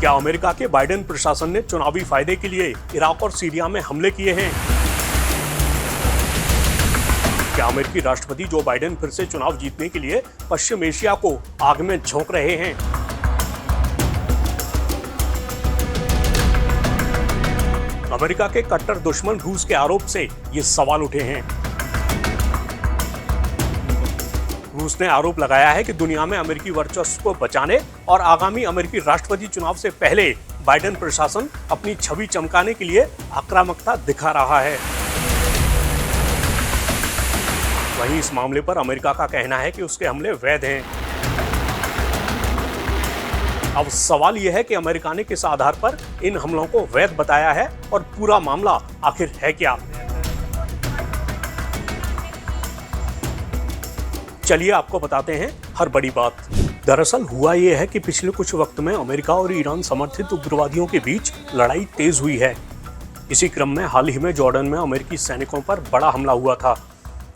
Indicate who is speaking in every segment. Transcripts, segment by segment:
Speaker 1: क्या अमेरिका के बाइडेन प्रशासन ने चुनावी फायदे के लिए इराक और सीरिया में हमले किए हैं? क्या अमेरिकी राष्ट्रपति जो बाइडेन फिर से चुनाव जीतने के लिए पश्चिम एशिया को आग में झोंक रहे हैं? अमेरिका के कट्टर दुश्मन रूस के आरोप से ये सवाल उठे हैं। रूस ने आरोप लगाया है कि दुनिया में अमेरिकी वर्चस्व को बचाने और आगामी अमेरिकी राष्ट्रपति चुनाव से पहले बाइडेन प्रशासन अपनी छवि चमकाने के लिए आक्रामकता दिखा रहा है। वहीं इस मामले पर अमेरिका का कहना है कि उसके हमले वैध हैं। अब सवाल यह है कि अमेरिका ने किस आधार पर इन हमलों को वैध बताया है और पूरा मामला आखिर है क्या? चलिए आपको बताते हैं हर बड़ी बात। दरअसल हुआ यह है कि पिछले कुछ वक्त में अमेरिका और ईरान समर्थित उग्रवादियों के बीच लड़ाई तेज हुई है। इसी क्रम में हाल ही में जॉर्डन में अमेरिकी सैनिकों पर बड़ा हमला हुआ था।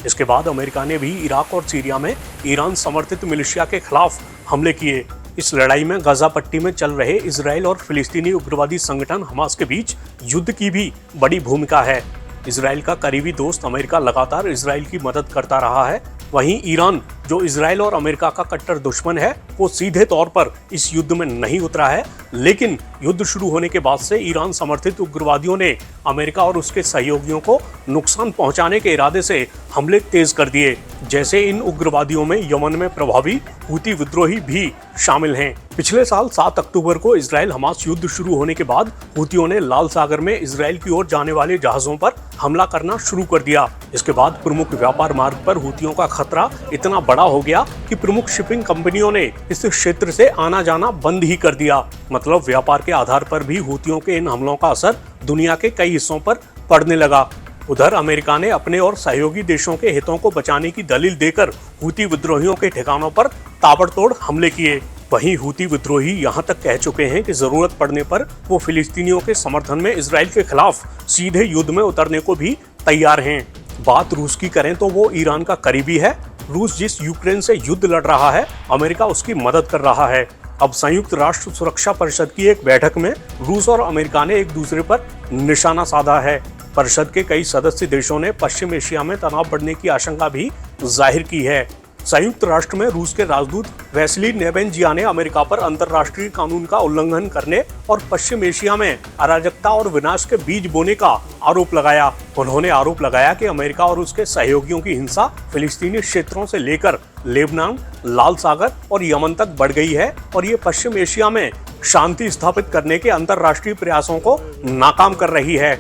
Speaker 1: इसके बाद अमेरिका ने भी इराक और सीरिया में ईरान समर्थित मिलिशिया के खिलाफ हमले किए। इस लड़ाई में गाजा पट्टी में चल रहे इजराइल और फिलिस्तीनी उग्रवादी संगठन हमास के बीच युद्ध की भी बड़ी भूमिका है। इजराइल का करीबी दोस्त अमेरिका लगातार इजराइल की मदद करता रहा है। वहीं ईरान, जो इजराइल और अमेरिका का कट्टर दुश्मन है, वो सीधे तौर पर इस युद्ध में नहीं उतरा है, लेकिन युद्ध शुरू होने के बाद से ईरान समर्थित उग्रवादियों ने अमेरिका और उसके सहयोगियों को नुकसान पहुंचाने के इरादे से हमले तेज कर दिए। जैसे इन उग्रवादियों में यमन में प्रभावी हूती विद्रोही भी शामिल हैं। पिछले साल 7 अक्टूबर को इजराइल हमास युद्ध शुरू होने के बाद हूतियों ने लाल सागर में इजराइल की ओर जाने वाले जहाजों पर हमला करना शुरू कर दिया। इसके बाद प्रमुख व्यापार मार्ग पर हूतियों का खतरा इतना बड़ा हो गया कि प्रमुख शिपिंग कंपनियों ने इस क्षेत्र से आना जाना बंद ही कर दिया। मतलब व्यापार के आधार पर भी हूतियों के इन हमलों का असर दुनिया के कई हिस्सों पर पड़ने लगा। उधर अमेरिका ने अपने और सहयोगी देशों के हितों को बचाने की दलील देकर हूती विद्रोहियों के ठिकानों पर ताबड़तोड़ हमले किए। वहीं हूती विद्रोही यहां तक कह चुके हैं कि जरूरत पड़ने पर वो फिलिस्तीनियों के समर्थन में इजराइल के खिलाफ सीधे युद्ध में उतरने को भी तैयार हैं। बात रूस की करें तो वो ईरान का करीबी है। रूस जिस यूक्रेन से युद्ध लड़ रहा है, अमेरिका उसकी मदद कर रहा है। अब संयुक्त राष्ट्र सुरक्षा परिषद की एक बैठक में रूस और अमेरिका ने एक दूसरे पर निशाना साधा है। परिषद के कई सदस्य देशों ने पश्चिम एशिया में तनाव बढ़ने की आशंका भी जाहिर की है। संयुक्त राष्ट्र में रूस के राजदूत वैसिली नेबेंजिया ने अमेरिका पर अंतर्राष्ट्रीय कानून का उल्लंघन करने और पश्चिम एशिया में अराजकता और विनाश के बीज बोने का आरोप लगाया। उन्होंने आरोप लगाया कि अमेरिका और उसके सहयोगियों की हिंसा फिलिस्तीनी क्षेत्रों से लेकर लेबनान, लाल सागर और यमन तक बढ़ गई है और ये पश्चिम एशिया में शांति स्थापित करने के अंतर्राष्ट्रीय प्रयासों को नाकाम कर रही है।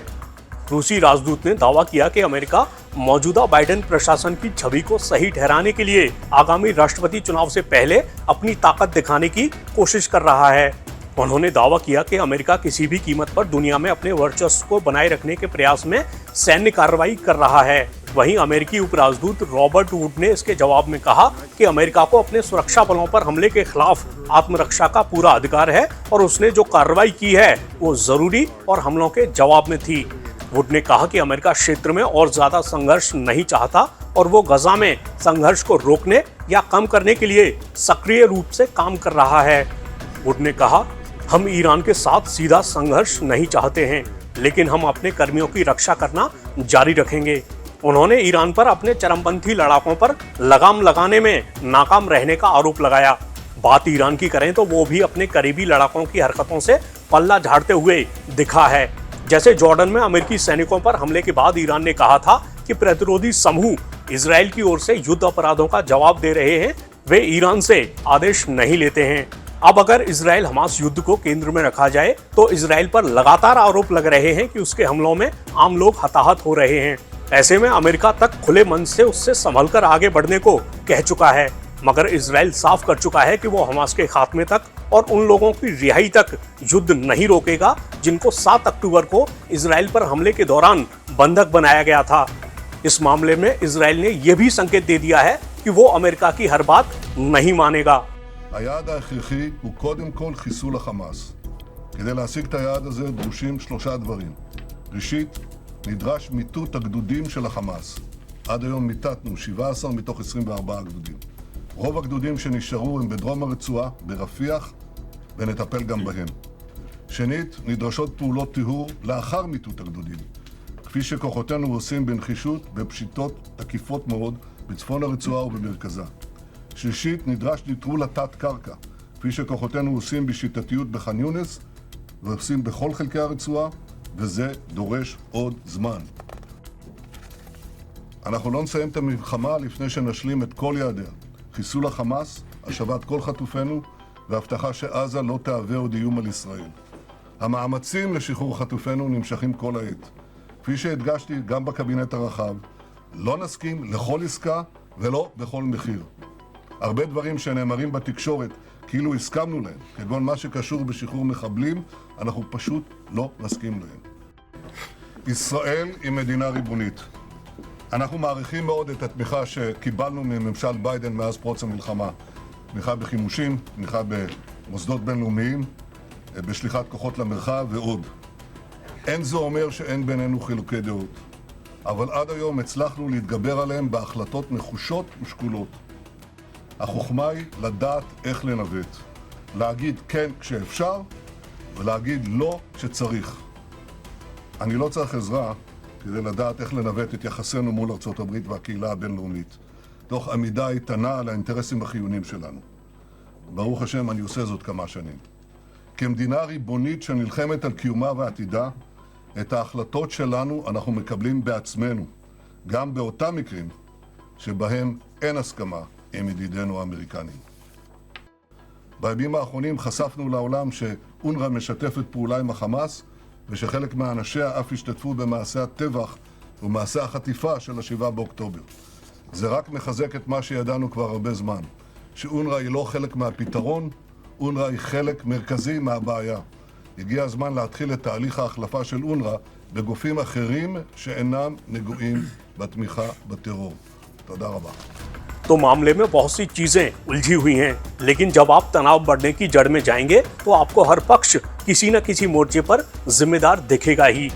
Speaker 1: रूसी राजदूत ने दावा किया कि अमेरिका मौजूदा बाइडेन प्रशासन की छवि को सही ठहराने के लिए आगामी राष्ट्रपति चुनाव से पहले अपनी ताकत दिखाने की कोशिश कर रहा है। उन्होंने दावा किया कि अमेरिका किसी भी कीमत पर दुनिया में अपने वर्चस्व को बनाए रखने के प्रयास में सैन्य कार्रवाई कर रहा है। वहीं अमेरिकी उपराजदूत रॉबर्ट वुड ने इसके जवाब में कहा कि अमेरिका को अपने सुरक्षा बलों पर हमले के खिलाफ आत्मरक्षा का पूरा अधिकार है और उसने जो कार्रवाई की है वो जरूरी और हमलों के जवाब में थी। वुड ने कहा कि अमेरिका क्षेत्र में और ज्यादा संघर्ष नहीं चाहता और वो गजा में संघर्ष को रोकने या कम करने के लिए सक्रिय रूप से काम कर रहा है। वुड ने कहा, हम ईरान के साथ सीधा संघर्ष नहीं चाहते हैं, लेकिन हम अपने कर्मियों की रक्षा करना जारी रखेंगे। उन्होंने ईरान पर अपने चरमपंथी लड़ाकों पर लगाम लगाने में नाकाम रहने का आरोप लगाया। बात ईरान की करें तो वो भी अपने करीबी लड़ाकों की हरकतों से पल्ला झाड़ते हुए दिखा है। जैसे जॉर्डन में अमेरिकी सैनिकों पर हमले के बाद ईरान ने कहा था कि प्रतिरोधी समूह इजराइल की ओर से युद्ध अपराधों का जवाब दे रहे हैं, वे ईरान से आदेश नहीं लेते हैं। अब अगर इजराइल हमास युद्ध को केंद्र में रखा जाए तो इजराइल पर लगातार आरोप लग रहे हैं कि उसके हमलों में आम लोग हताहत हो रहे हैं। ऐसे में अमेरिका तक खुले मन से उससे संभलकर आगे बढ़ने को कह चुका है, मगर इजराइल साफ कर चुका है कि वो हमास के खात्मे तक और उन लोगों की रिहाई तक युद्ध नहीं रोकेगा जिनको 7 अक्टूबर को इजराइल पर हमले के दौरान बंधक बनाया गया था। इस मामले में इजराइल ने यह भी संकेत दे दिया है कि वो अमेरिका की हर बात नहीं मानेगा।
Speaker 2: היעד ההכרחי הוא קודם כל חיסול החמאס. כדי להשיג את היעד הזה דרושים 3 דברים. ראשית, נדרש מיטוט הגדודים של החמאס. עד היום מיטטנו 17 מתוך 24 גדודים. רוב הגדודים שנשארו הם בדרום הרצועה, ברפיח, ונטפל גם בהם. שנית, נדרשות פעולות טיהור לאחר מיטוט הגדודים, כפי שכוחותינו עושים בנחישות בפשיטות תקיפות מאוד בצפון הרצועה ובמרכזה. שלישית, נדרש נטרול התת-קרקע, כפי שכוחותינו עושים בשיטתיות בח'אן יונס ועושים בכל חלקי הרצועה, וזה דורש עוד זמן. אנחנו לא נסיים את המלחמה לפני שנשלים את כל יעדיה. חיסול החמאס, השבת כל חטופינו, והבטחה שעזה לא תהווה עוד איום על ישראל. המאמצים לשחרור חטופינו נמשכים כל העת. כפי שהדגשתי גם בקבינט הרחב, לא נסכים לכל עסקה ולא בכל מחיר. הרבה דברים שנאמרים בתקשורת כאילו הסכמנו להם, כגון מה שקשור בשחרור מחבלים, אנחנו פשוט לא נסכים להם. ישראל היא מדינה ריבונית. אנחנו מעריכים מאוד את התמיכה שקיבלנו מממשל ביידן מאז פרוץ המלחמה. תמיכה בחימושים, תמיכה במוסדות בינלאומיים, בשליחת כוחות למרחב ועוד. אין זה אומר שאין בינינו חילוקי דעות, אבל עד היום הצלחנו להתגבר עליהם בהחלטות נחושות ושקולות. החוכמה היא לדעת איך לנווט, להגיד כן כשאפשר ולהגיד לא כשצריך. אני לא צריך עזרה כדי לדעת איך לנווט את יחסינו מול ארצות הברית והקהילה הבינלאומית, תוך עמידה איתנה על האינטרסים החיוניים שלנו. ברוך השם, אני עושה זאת כמה שנים. כמדינה ריבונית שנלחמת על קיומה ועתידה, את ההחלטות שלנו אנחנו מקבלים בעצמנו, גם באותם מקרים שבהם אין הסכמה עם ידידינו האמריקנים. בימים האחרונים חשפנו לעולם שאונר"א משתפת פעולה עם החמאס, ושחלק מאנשיה אף השתתפו במעשה הטבח ומעשה החטיפה של ה-7 באוקטובר. זה רק מחזק את מה שידענו כבר הרבה זמן, שאונר"א היא לא חלק מהפתרון, אונר"א היא חלק מרכזי מהבעיה. הגיע הזמן להתחיל את תהליך ההחלפה של אונר"א בגופים אחרים שאינם נגועים בתמיכה בטרור. תודה רבה.
Speaker 1: तो मामले में बहुत सी चीजें उलझी हुई हैं, लेकिन जब आप तनाव बढ़ने की जड़ में जाएंगे तो आपको हर पक्ष किसी न किसी मोर्चे पर जिम्मेदार दिखेगा ही।